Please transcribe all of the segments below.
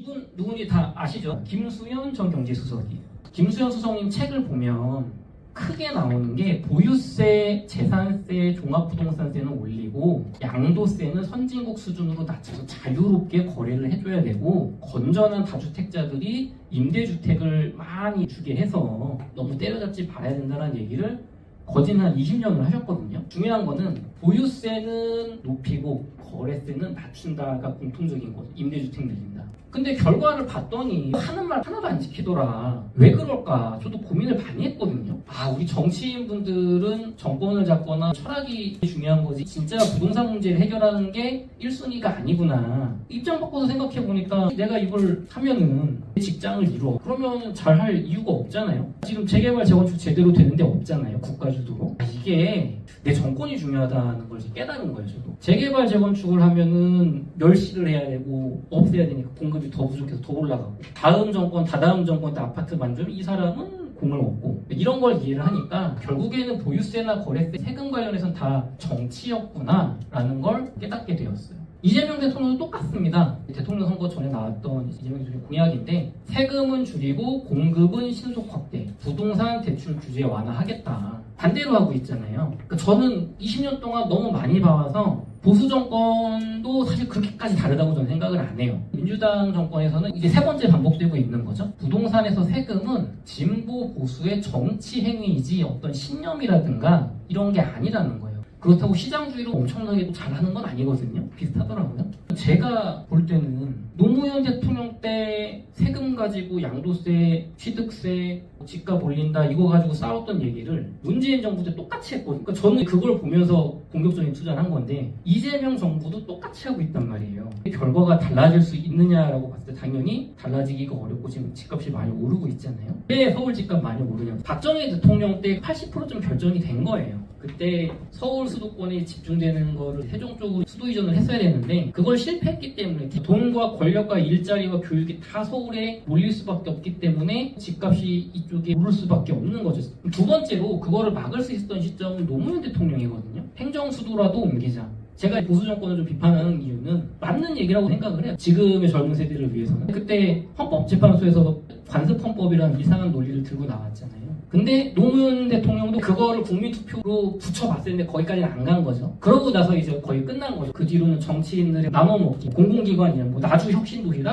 이분 누군지 다 아시죠? 김수현 전 경제수석이에요. 김수현 수석님 책을 보면 크게 나오는 게 보유세, 재산세, 종합부동산세는 올리고 양도세는 선진국 수준으로 낮춰서 자유롭게 거래를 해줘야 되고 건전한 다주택자들이 임대주택을 많이 주게 해서 너무 때려잡지 말아야 된다는 얘기를 거진 한 20년을 하셨거든요. 중요한 거는 보유세는 높이고 거래세는 낮춘다가 공통적인 거죠. 임대주택 늘린다. 근데 결과를 봤더니 하는 말 하나도 안 지키더라. 왜 그럴까? 저도 고민을 많이 했거든요. 우리 정치인분들은 정권을 잡거나 철학이 중요한 거지 진짜 부동산 문제를 해결하는 게 1순위가 아니구나. 입장 바꿔서 생각해보니까 내가 이걸 하면은 직장을 잃어. 그러면 잘할 이유가 없잖아요. 지금 재개발, 재건축 제대로 되는데 없잖아요. 국가주도로. 이게 내 정권이 중요하다는 걸 깨달은 거예요. 저도. 재개발, 재건축을 하면은 멸시를 해야 되고 없애야 되니까 공급이 더 부족해서 더 올라가고 다음 정권, 다다음 정권 때 아파트 만들면 이 사람은 공을 얻고 이런 걸 이해를 하니까 결국에는 보유세나 거래세, 세금 관련해서는 다 정치였구나 라는 걸 깨닫게 되었어요. 이재명 대통령도 똑같습니다. 대통령 선거 전에 나왔던 이재명 대통령 공약인데 세금은 줄이고 공급은 신속 확대, 부동산 대출 규제 완화하겠다. 반대로 하고 있잖아요. 그러니까 저는 20년 동안 너무 많이 봐와서 보수 정권도 사실 그렇게까지 다르다고 저는 생각을 안 해요. 민주당 정권에서는 이게 세 번째 반복되고 있는 거죠. 부동산에서 세금은 진보 보수의 정치 행위이지 어떤 신념이라든가 이런 게 아니라는 거예요. 그렇다고 시장주의로 엄청나게 잘하는 건 아니거든요. 비슷하더라고요. 제가 볼 때는 노무현 대통령 때 세금 가지고 양도세, 취득세, 집값 올린다 이거 가지고 싸웠던 얘기를 문재인 정부 때 똑같이 했거든요. 그러니까 저는 그걸 보면서 공격적인 투자를 한 건데 이재명 정부도 똑같이 하고 있단 말이에요. 결과가 달라질 수 있느냐라고 봤을 때 당연히 달라지기가 어렵고 지금 집값이 많이 오르고 있잖아요. 왜 서울 집값 많이 오르냐? 박정희 대통령 때 80%좀 결정이 된 거예요. 그때 서울 수도권에 집중되는 거를 세종 쪽으로 수도 이전을 했어야 되는데 그걸 실패했기 때문에 돈과 권력과 일자리와 교육이 다 서울에 몰릴 수밖에 없기 때문에 집값이 이쪽에 오를 수밖에 없는 거죠. 두 번째로 그거를 막을 수 있었던 시점은 노무현 대통령이거든요. 행정수도라도 옮기자. 제가 보수 정권을 좀 비판하는 이유는 맞는 얘기라고 생각을 해요. 지금의 젊은 세대를 위해서는. 그때 헌법재판소에서 관습헌법이라는 이상한 논리를 들고 나왔잖아요. 근데 노무현 대통령도 그거를 국민투표로 붙여봤었는데 거기까지는 안 간 거죠. 그러고 나서 이제 거의 끝난 거죠. 그 뒤로는 정치인들의 나눠먹기, 공공기관이나 뭐 나주혁신도시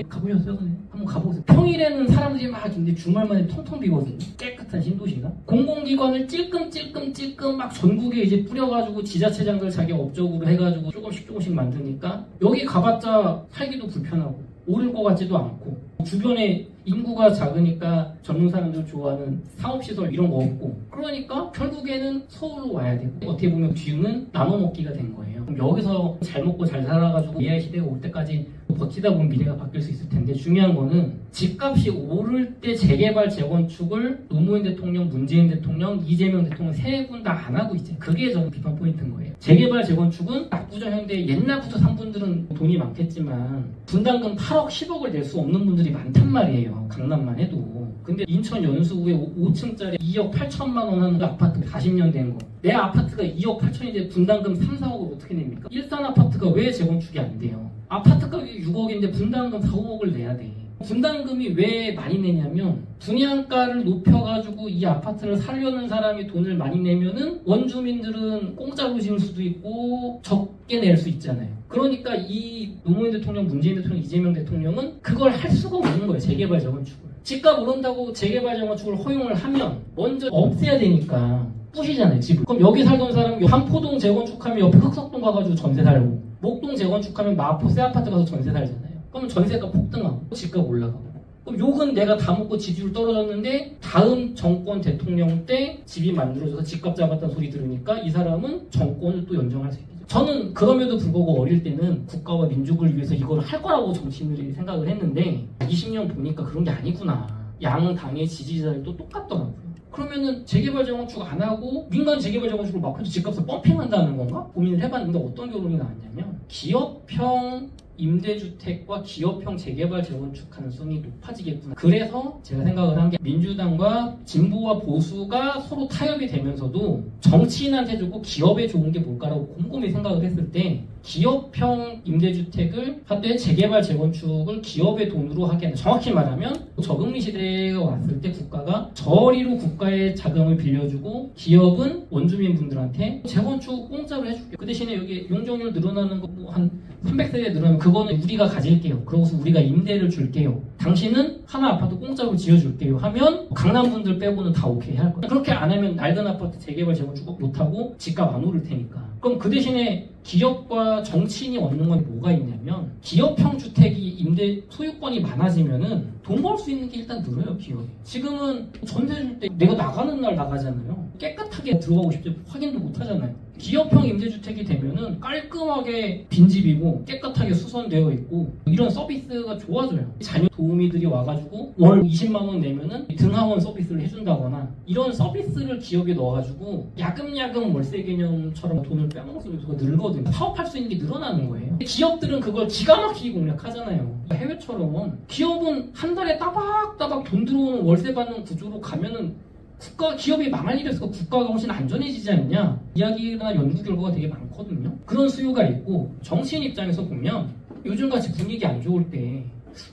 가보셨어요? 한번 가보세요. 평일에는 사람들이 막 있는데 주말만에 텅텅 비거든요. 깨끗한 신도시가. 공공기관을 찔끔 막 전국에 이제 뿌려가지고 지자체장들 자기 업적으로 해가지고 조금씩 만드니까 여기 가봤자 살기도 불편하고 오를 것 같지도 않고 주변에 인구가 작으니까 젊은 사람들 좋아하는 사업시설 이런 거 없고 그러니까 결국에는 서울로 와야 되고 어떻게 보면 뒤는 나눠먹기가 된 거예요. 그럼 여기서 잘 먹고 잘 살아가지고 AI 시대가 올 때까지 버티다 보면 미래가 바뀔 수 있을 텐데 중요한 거는 집값이 오를 때 재개발 재건축을 노무현 대통령, 문재인 대통령, 이재명 대통령 세 분 다 안 하고 있잖아요. 그게 저는 비판 포인트인 거예요. 재개발 재건축은 압구정현대 옛날부터 산 분들은 돈이 많겠지만 분담금 8억, 10억을 낼 수 없는 분들이 많단 말이에요. 강남만 해도. 근데 인천 연수구에 5층짜리 2억 8천만 원 하는 아파트 40년 된 거. 내 아파트가 2억 8천인데 분담금 3, 4억을 어떻게 냅니까? 일산 아파트가 왜 재건축이 안 돼요? 아파트 가격이 6억인데 분담금 4, 5억을 내야 돼. 분담금이 왜 많이 내냐면 분양가를 높여가지고 이 아파트를 살려는 사람이 돈을 많이 내면은 원주민들은 공짜로 지을 수도 있고 적게 낼 수 있잖아요. 그러니까 이 노무현 대통령, 문재인 대통령, 이재명 대통령은 그걸 할 수가 없는 거예요. 재개발 재건축을. 집값 오른다고 재개발 재건축을 허용을 하면 먼저 없애야 되니까 부시잖아요, 집을. 그럼 여기 살던 사람이 한포동 재건축하면 옆에 흑석동 가가지고 전세 살고 목동 재건축하면 마포 새 아파트 가서 전세 살잖아요. 그러면 전세가 폭등하고 집값 올라가고 그럼 욕은 내가 다 먹고 지지율 떨어졌는데 다음 정권 대통령 때 집이 만들어져서 집값 잡았다는 소리 들으니까 이 사람은 정권을 또 연정할 수 있겠죠. 저는 그럼에도 불구하고 어릴 때는 국가와 민족을 위해서 이걸 할 거라고 정치인들이 생각을 했는데 20년 보니까 그런 게 아니구나. 양 당의 지지자들도 똑같더라고요. 그러면은 재개발 재건축 안 하고 민간 재개발 재건축을 막 해서 집값을 펌핑한다는 건가? 고민을 해봤는데 어떤 결론이 나왔냐면 기업형 임대주택과 기업형 재개발 재건축 가능성이 높아지겠구나. 그래서 제가 생각을 한 게 민주당과 진보와 보수가 서로 타협이 되면서도 정치인한테 주고 기업에 좋은 게 뭘까라고 곰곰이 생각을 했을 때 기업형 임대주택을 하되 재개발 재건축을 기업의 돈으로 하게 하는, 정확히 말하면 저금리 시대가 왔을 때 국가가 저리로 국가의 자금을 빌려주고 기업은 원주민분들한테 재건축 공짜로 해줄게요. 그 대신에 여기 용적률 늘어나는 거 한 300세대 늘어나면 그거는 우리가 가질게요. 그러고서 우리가 임대를 줄게요. 당신은 하나 아파트 공짜로 지어줄게요 하면 강남분들 빼고는 다 오케이 할 거예요. 그렇게 안 하면 낡은 아파트 재개발 재건축 못하고 집값 안 오를 테니까. 그럼 그 대신에 기업과 정치인이 얻는 건 뭐가 있냐면, 기업형 주택이 임대 소유권이 많아지면은 돈 벌 수 있는 게 일단 늘어요. 기업이 지금은 전세 줄 때 내가 나가는 날 나가잖아요. 깨끗하게 들어가고 싶지 확인도 못 하잖아요. 기업형 임대주택이 되면은 깔끔하게 빈집이고 깨끗하게 수선되어 있고 이런 서비스가 좋아져요. 자녀 도우미들이 와가지고 월 20만 원 내면은 등하원 서비스를 해준다거나 이런 서비스를 기업에 넣어가지고 야금야금 월세 개념처럼 돈을 빼먹을 수가 늘거든요. 사업할 수 있는 게 늘어나는 거예요. 기업들은 그걸 기가 막히게 공략하잖아요. 해외처럼 기업은 한 달에 따박따박 돈 들어오는 월세 받는 구조로 가면은 기업이 망할 일이 없어서 국가가 훨씬 안전해지지 않냐 이야기나 연구 결과가 되게 많거든요. 그런 수요가 있고, 정치인 입장에서 보면 요즘같이 분위기 안 좋을 때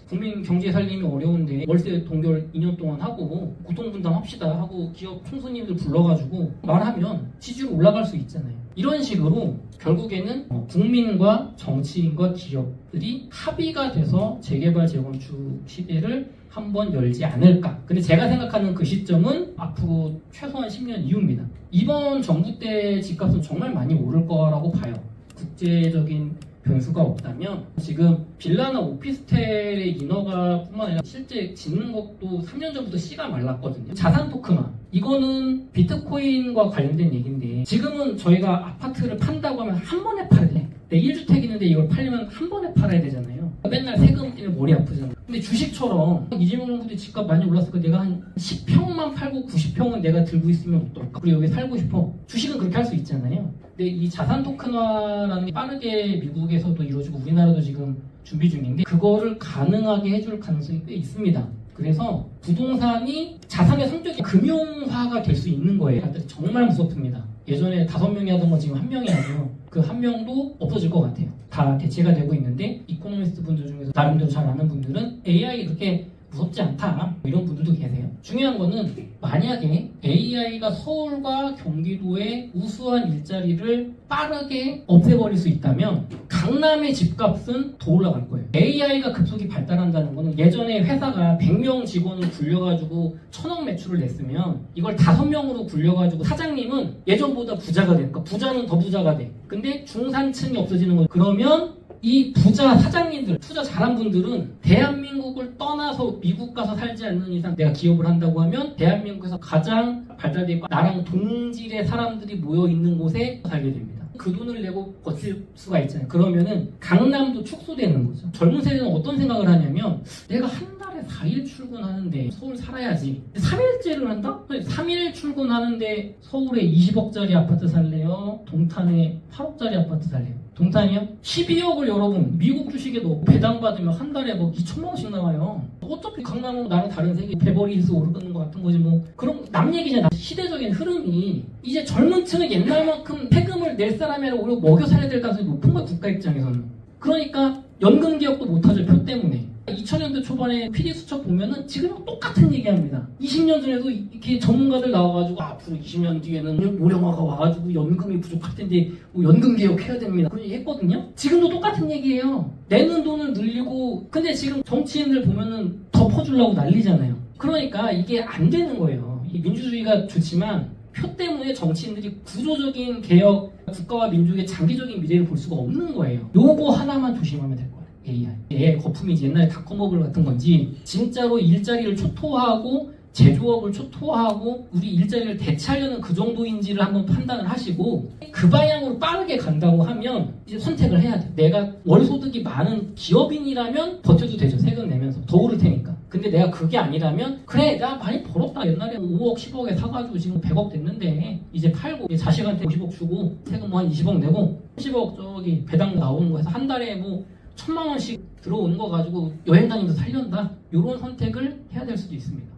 국민 경제 살림이 어려운데 월세 동결 2년 동안 하고 고통분담 합시다 하고 기업 총수님들 불러가지고 말하면 지지율 올라갈 수 있잖아요. 이런 식으로 결국에는 국민과 정치인과 기업들이 합의가 돼서 재개발 재건축 시대를 한번 열지 않을까. 근데 제가 생각하는 그 시점은 앞으로 최소한 10년 이후입니다. 이번 정부 때 집값은 정말 많이 오를 거라고 봐요. 국제적인 변수가 없다면 지금 빌라나 오피스텔의 인허가 뿐만 아니라 실제 짓는 것도 3년 전부터 씨가 말랐거든요. 자산 토큰화, 이거는 비트코인과 관련된 얘기인데, 지금은 저희가 아파트를 판다고 하면 한 번에 팔아야 돼. 내 1주택 있는데 이걸 팔려면 한 번에 팔아야 되잖아요. 맨날 세금 때문에 머리 아프잖아요. 근데 주식처럼 이재명 정부 때 집값 많이 올랐으니까 내가 한 10평만 팔고 90평은 내가 들고 있으면 어떨까? 그리고 여기 살고 싶어. 주식은 그렇게 할 수 있잖아요. 근데 이 자산 토큰화라는 게 빠르게 미국에서도 이루어지고 우리나라도 지금 준비 중인데, 그거를 가능하게 해줄 가능성이 꽤 있습니다. 그래서 부동산이 자산의 성격이 금융화가 될 수 있는 거예요. 정말 무섭습니다. 예전에 5명이 하던 거 지금 1명이 하죠. 그 1명도 없어질 것 같아요. 다 대체가 되고 있는데, 이코노미스트 분들 중에서 나름대로 잘 아는 분들은 AI 그렇게 무섭지 않다 이런 분들도 계세요. 중요한 거는 만약에 AI가 서울과 경기도의 우수한 일자리를 빠르게 없애버릴 수 있다면 강남의 집값은 더 올라갈 거예요. AI가 급속히 발달한다는 거는, 예전에 회사가 100명 직원을 굴려가지고 1000억 매출을 냈으면 이걸 5명으로 굴려가지고 사장님은 예전보다 부자가 되니까 부자는 더 부자가 돼. 근데 중산층이 없어지는 거예요. 그러면 이 부자 사장님들, 투자 잘한 분들은 대한민국을 떠나서 미국 가서 살지 않는 이상 내가 기업을 한다고 하면 대한민국에서 가장 발달되어 있고 나랑 동질의 사람들이 모여 있는 곳에 살게 됩니다. 그 돈을 내고 버틸 수가 있잖아요. 그러면은 강남도 축소되는 거죠. 젊은 세대는 어떤 생각을 하냐면, 내가 한 달에 4일 출근하는데 서울 살아야지. 3일째를 한다? 3일 출근하는데 서울에 20억짜리 아파트 살래요? 동탄에 8억짜리 아파트 살래요? 동탄이요? 12억을 여러분 미국 주식에 넣고 배당받으면 한 달에 뭐 2천만 원씩 나와요. 어차피 강남은 나랑 다른 세계 베버리힐스 오르는 것 같은 거지 뭐. 그럼 남 얘기잖아. 시대적인 흐름이 이제 젊은 층은 옛날만큼 세금을 낼 사람이라 오히려 먹여 살려야 될 가능성이 높은 거야, 국가 입장에서는. 그러니까 연금 개혁도 못하죠, 표 때문에. 2000년대 초반에 PD수첩 보면은 지금은 똑같은 얘기합니다. 20년 전에도 이렇게 전문가들 나와가지고 앞으로 20년 뒤에는 노령화가 와가지고 연금이 부족할 텐데 뭐 연금 개혁해야 됩니다. 그런 얘기 했거든요. 지금도 똑같은 얘기예요. 내는 돈을 늘리고, 근데 지금 정치인들 보면은 덮어주려고 난리잖아요. 그러니까 이게 안 되는 거예요. 이 민주주의가 좋지만 표 때문에 정치인들이 구조적인 개혁, 국가와 민족의 장기적인 미래를 볼 수가 없는 거예요. 요거 하나만 조심하면 될 거예요. AI 거품이지, 옛날에 닷컴버블 같은 건지 진짜로 일자리를 초토화하고 제조업을 초토화하고 우리 일자리를 대체하려는 그 정도인지를 한번 판단을 하시고, 그 방향으로 빠르게 간다고 하면 이제 선택을 해야 돼. 내가 월소득이 많은 기업인이라면 버텨도 되죠. 세금 내면서 더 오를 테니까. 근데 내가 그게 아니라면, 그래 나 많이 벌었다, 옛날에 5억 10억에 사가지고 지금 100억 됐는데 이제 팔고 자식한테 50억 주고 세금 뭐 한 20억 내고 10억 저기 배당 나오는 거 해서 한 달에 뭐 1000만 원씩 들어오는 거 가지고 여행 다니면서 살련다, 이런 선택을 해야 될 수도 있습니다.